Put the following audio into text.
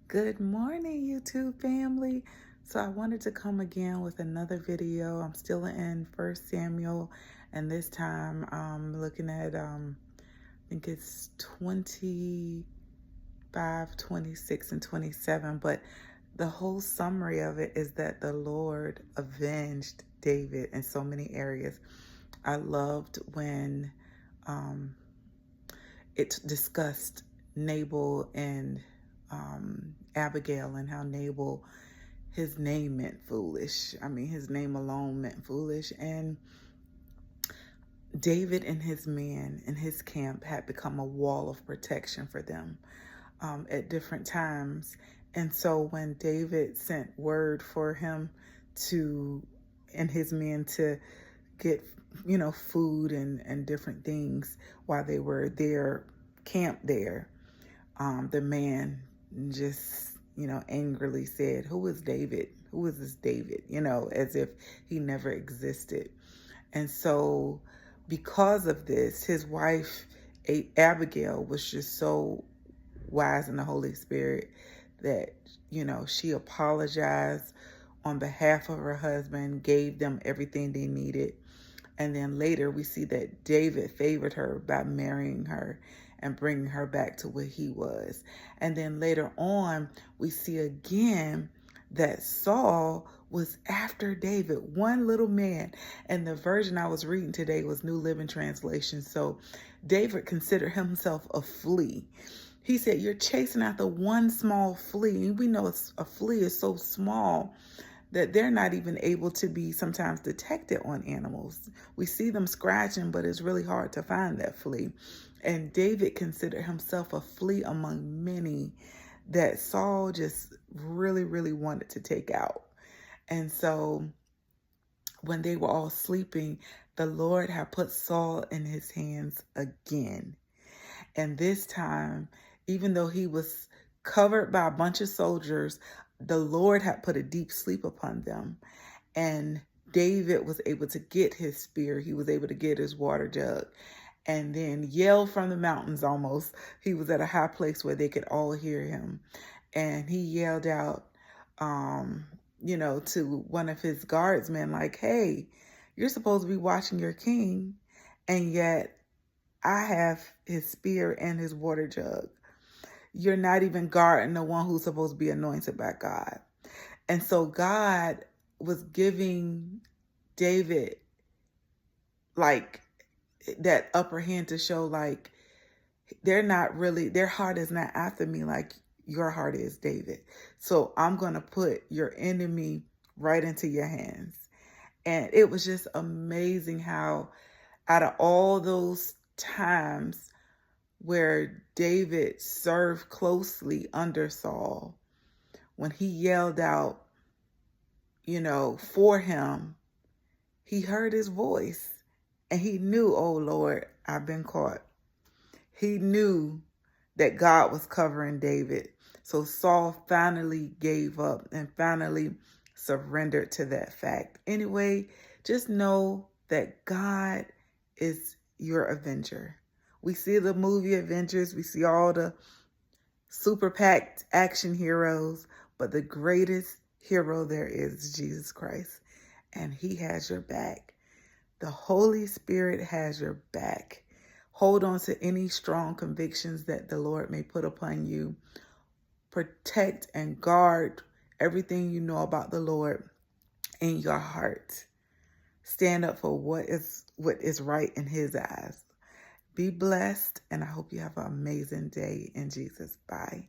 Good morning, YouTube family. So I wanted to come again with another video. I'm still in First Samuel, and this time I'm looking at I think it's 25, 26, and 27. But the whole summary of it is that the Lord avenged David in so many areas. I loved when um, it discussed Nabal and Abigail, and how Nabal, his name meant foolish. I mean, his name alone meant foolish. And David and his men and his camp had become a wall of protection for them at different times. And so when David sent word for him to, and his men to get, food and different things while they were there, camped there, the man just, angrily said, "Who is David? Who is this David?" As if he never existed. And so, because of this, his wife, Abigail, was just so wise in the Holy Spirit that, she apologized on behalf of her husband, gave them everything they needed. And then later we see that David favored her by marrying her and bringing her back to where he was. And then later on, we see again that Saul was after David, one little man. And the version I was reading today was New Living Translation. So David considered himself a flea. He said, "You're chasing after one small flea." And we know a flea is so small that they're not even able to be sometimes detected on animals. We see them scratching, but it's really hard to find that flea. And David considered himself a flea among many that Saul just really, really wanted to take out. And so when they were all sleeping, the Lord had put Saul in his hands again. And this time, even though he was covered by a bunch of soldiers, the Lord had put a deep sleep upon them. And David was able to get his spear. He was able to get his water jug and then yell from the mountains almost. He was at a high place where they could all hear him. And he yelled out, to one of his guardsmen, like, "Hey, you're supposed to be watching your king, and yet I have his spear and his water jug. You're not even guarding the one who's supposed to be anointed by God." And so God was giving David like that upper hand to show like their heart is not after me like your heart is, David. So I'm going to put your enemy right into your hands. And it was just amazing how out of all those times where David served closely under Saul, when he yelled out, for him, he heard his voice and he knew, "Oh Lord, I've been caught." He knew that God was covering David. So Saul finally gave up and finally surrendered to that fact. Anyway, just know that God is your avenger. We see the movie Avengers, we see all the super packed action heroes, but the greatest hero there is Jesus Christ, and he has your back. The Holy Spirit has your back. Hold on to any strong convictions that the Lord may put upon you. Protect and guard everything you know about the Lord in your heart. Stand up for what is right in his eyes. Be blessed, and I hope you have an amazing day in Jesus. Bye.